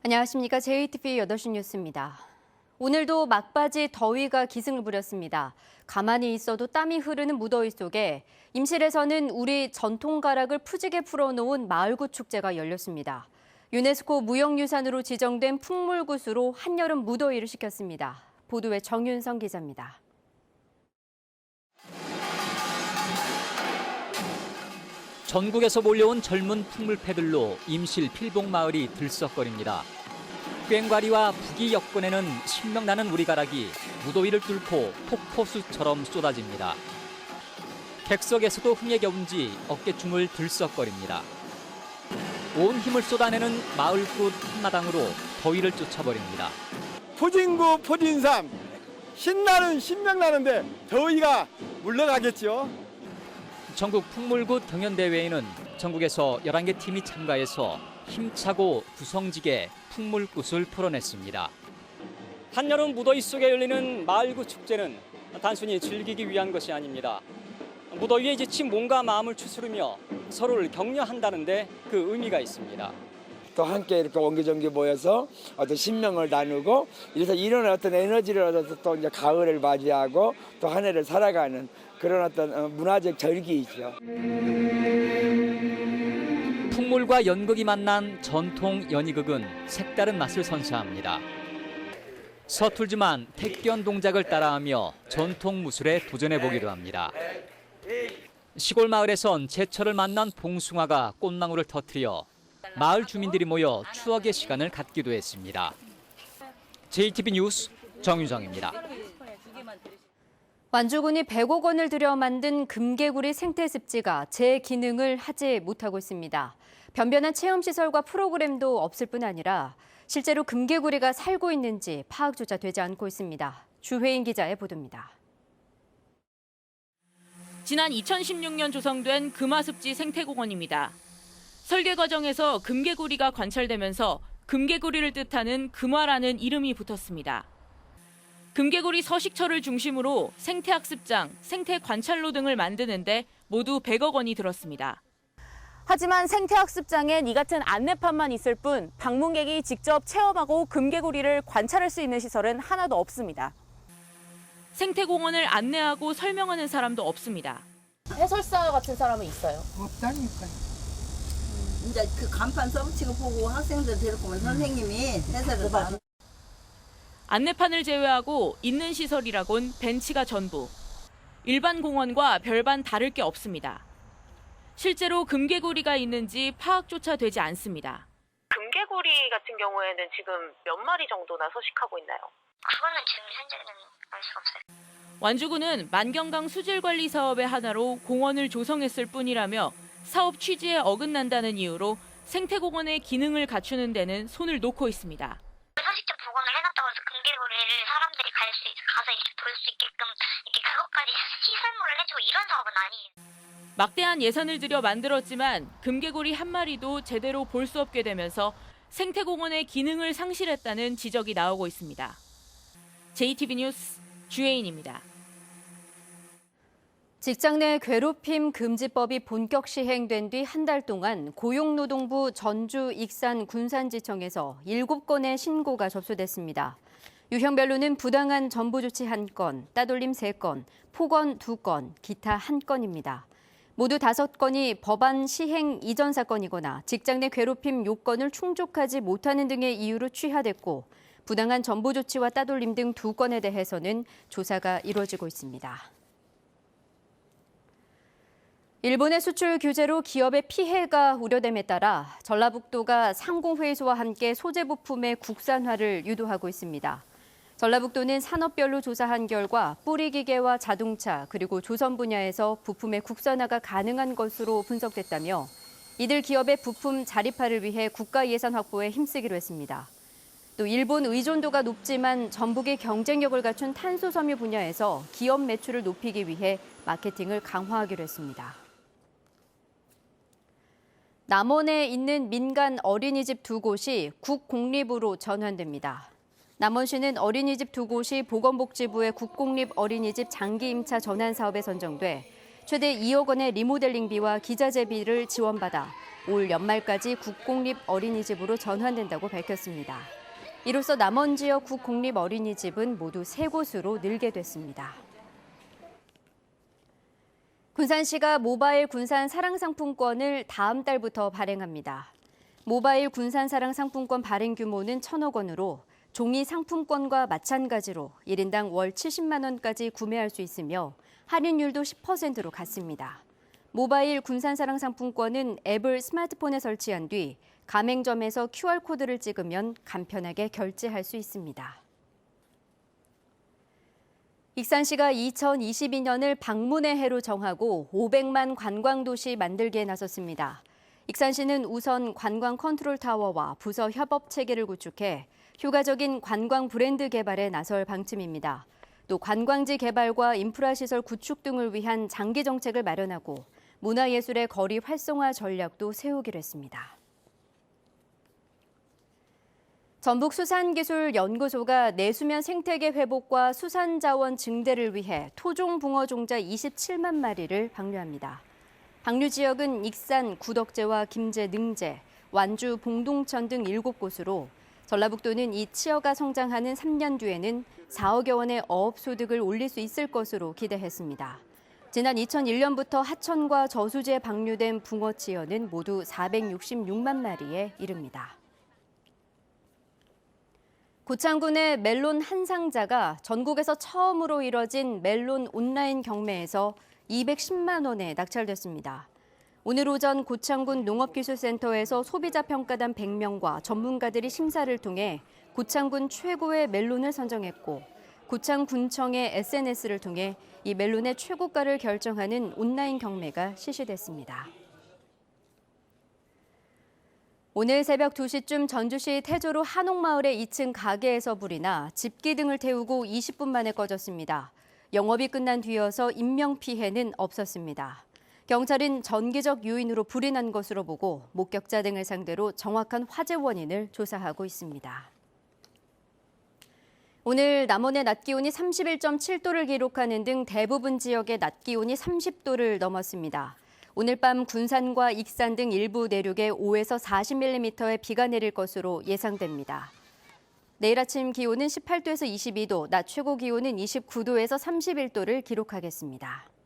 안녕하십니까. JTBC 8시 뉴스입니다. 오늘도 막바지 더위가 기승을 부렸습니다. 가만히 있어도 땀이 흐르는 무더위 속에 임실에서는 우리 전통 가락을 푸지게 풀어놓은 마을굿 축제가 열렸습니다. 유네스코 무형유산으로 지정된 풍물굿으로 한여름 무더위를 식혔습니다. 보도에 정윤성 기자입니다. 전국에서 몰려온 젊은 풍물패들로 임실 필봉마을이 들썩거립니다. 꽹과리와 부기 여건에는 신명나는 우리가락이 무더위를 뚫고 폭포수처럼 쏟아집니다. 객석에서도 흥에 겨운지 어깨춤을 들썩거립니다. 온 힘을 쏟아내는 마을굿 한마당으로 더위를 쫓아버립니다. 푸진구 푸진삼 신명나는데 더위가 물러가겠죠. 전국 풍물굿 경연대회에는 전국에서 11개 팀이 참가해서 힘차고 구성지게 풍물굿을 풀어냈습니다. 한여름 무더위 속에 열리는 마을굿 축제는 단순히 즐기기 위한 것이 아닙니다. 무더위에 지친 몸과 마음을 추스르며 서로를 격려한다는데 그 의미가 있습니다. 또 함께 이렇게 옹기종기 모여서 어떤 신명을 나누고 이래서 이런 어떤 에너지를 얻어서 또 이제 가을을 맞이하고 또 한 해를 살아가는 그런 어떤 문화적 절기이죠. 풍물과 연극이 만난 전통 연희극은 색다른 맛을 선사합니다. 서툴지만 택견 동작을 따라하며 전통 무술에 도전해보기도 합니다. 시골 마을에선 제철을 만난 봉숭아가 꽃망울을 터뜨려 마을 주민들이 모여 추억의 시간을 갖기도 했습니다. JTBC 뉴스 정유정입니다. 완주군이 100억 원을 들여 만든 금개구리 생태습지가 제 기능을 하지 못하고 있습니다. 변변한 체험시설과 프로그램도 없을 뿐 아니라 실제로 금개구리가 살고 있는지 파악조차 되지 않고 있습니다. 주혜인 기자의 보도입니다. 지난 2016년 조성된 금화습지 생태공원입니다. 설계 과정에서 금개구리가 관찰되면서 금개구리를 뜻하는 금화라는 이름이 붙었습니다. 금개구리 서식처를 중심으로 생태학습장, 생태관찰로 등을 만드는데 모두 100억 원이 들었습니다. 하지만 생태학습장엔 이 같은 안내판만 있을 뿐 방문객이 직접 체험하고 금개구리를 관찰할 수 있는 시설은 하나도 없습니다. 생태공원을 안내하고 설명하는 사람도 없습니다. 해설사 같은 사람은 있어요? 없다니까요. 이제 그 간판 써붙이고 보고 학생들 데리고 오면 선생님이 해설을 다. 안내판을 제외하고 있는 시설이라곤 벤치가 전부. 일반 공원과 별반 다를 게 없습니다. 실제로 금개구리가 있는지 파악조차 되지 않습니다. 금개구리 같은 경우에는 지금 몇 마리 정도나 서식하고 있나요? 그거는 지금 현재는 알 수가 없어요. 완주군은 만경강 수질관리 사업의 하나로 공원을 조성했을 뿐이라며 사업 취지에 어긋난다는 이유로 생태공원의 기능을 갖추는 데는 손을 놓고 있습니다. 서식지 복원을 해놨다고 해서 금개구리를 사람들이 가서 이렇게 볼 수 있게끔 이렇게 그것까지 시설물을 해주고 이런 사업은 아니에요. 막대한 예산을 들여 만들었지만 금개구리 한 마리도 제대로 볼 수 없게 되면서 생태공원의 기능을 상실했다는 지적이 나오고 있습니다. JTBC 뉴스 주혜인입니다. 직장 내 괴롭힘 금지법이 본격 시행된 뒤 한 달 동안 고용노동부 전주 익산 군산지청에서 7건의 신고가 접수됐습니다. 유형별로는 부당한 전부 조치 1건, 따돌림 3건, 폭언 2건, 기타 1건입니다. 모두 5건이 법안 시행 이전 사건이거나 직장 내 괴롭힘 요건을 충족하지 못하는 등의 이유로 취하됐고 부당한 전부 조치와 따돌림 등 2건에 대해서는 조사가 이루어지고 있습니다. 일본의 수출 규제로 기업의 피해가 우려됨에 따라 전라북도가 상공회의소와 함께 소재 부품의 국산화를 유도하고 있습니다. 전라북도는 산업별로 조사한 결과 뿌리기계와 자동차 그리고 조선 분야에서 부품의 국산화가 가능한 것으로 분석됐다며 이들 기업의 부품 자립화를 위해 국가 예산 확보에 힘쓰기로 했습니다. 또 일본 의존도가 높지만 전북의 경쟁력을 갖춘 탄소 섬유 분야에서 기업 매출을 높이기 위해 마케팅을 강화하기로 했습니다. 남원에 있는 민간 어린이집 2곳이 국공립으로 전환됩니다. 남원시는 어린이집 2곳이 보건복지부의 국공립 어린이집 장기 임차 전환 사업에 선정돼 최대 2억 원의 리모델링비와 기자재비를 지원받아 올 연말까지 국공립 어린이집으로 전환된다고 밝혔습니다. 이로써 남원 지역 국공립 어린이집은 모두 3곳으로 늘게 됐습니다. 군산시가 모바일 군산 사랑상품권을 다음 달부터 발행합니다. 모바일 군산 사랑상품권 발행 규모는 1,000억 원으로 종이 상품권과 마찬가지로 1인당 월 70만 원까지 구매할 수 있으며 할인율도 10%로 같습니다. 모바일 군산사랑 상품권은 앱을 스마트폰에 설치한 뒤 가맹점에서 QR코드를 찍으면 간편하게 결제할 수 있습니다. 익산시가 2022년을 방문의 해로 정하고 500만 관광도시 만들기에 나섰습니다. 익산시는 우선 관광 컨트롤타워와 부서 협업 체계를 구축해 효과적인 관광 브랜드 개발에 나설 방침입니다. 또 관광지 개발과 인프라시설 구축 등을 위한 장기 정책을 마련하고 문화예술의 거리 활성화 전략도 세우기로 했습니다. 전북수산기술연구소가 내수면 생태계 회복과 수산자원 증대를 위해 토종붕어 종자 27만 마리를 방류합니다. 방류 지역은 익산, 구덕제와 김제, 능제, 완주, 봉동천 등 7곳으로 전라북도는 이 치어가 성장하는 3년 뒤에는 4억여 원의 어업 소득을 올릴 수 있을 것으로 기대했습니다. 지난 2001년부터 하천과 저수지에 방류된 붕어 치어는 모두 466만 마리에 이릅니다. 고창군의 멜론 한 상자가 전국에서 처음으로 이뤄진 멜론 온라인 경매에서 210만 원에 낙찰됐습니다. 오늘 오전 고창군 농업기술센터에서 소비자평가단 100명과 전문가들이 심사를 통해 고창군 최고의 멜론을 선정했고 고창군청의 SNS를 통해 이 멜론의 최고가를 결정하는 온라인 경매가 실시됐습니다. 오늘 새벽 2시쯤 전주시 태조로 한옥마을의 2층 가게에서 불이 나 집기 등을 태우고 20분 만에 꺼졌습니다. 영업이 끝난 뒤여서 인명피해는 없었습니다. 경찰은 전기적 요인으로 불이 난 것으로 보고 목격자 등을 상대로 정확한 화재 원인을 조사하고 있습니다. 오늘 남원의 낮 기온이 31.7도를 기록하는 등 대부분 지역의 낮 기온이 30도를 넘었습니다. 오늘 밤 군산과 익산 등 일부 내륙에 5에서 40mm의 비가 내릴 것으로 예상됩니다. 내일 아침 기온은 18도에서 22도, 낮 최고 기온은 29도에서 31도를 기록하겠습니다.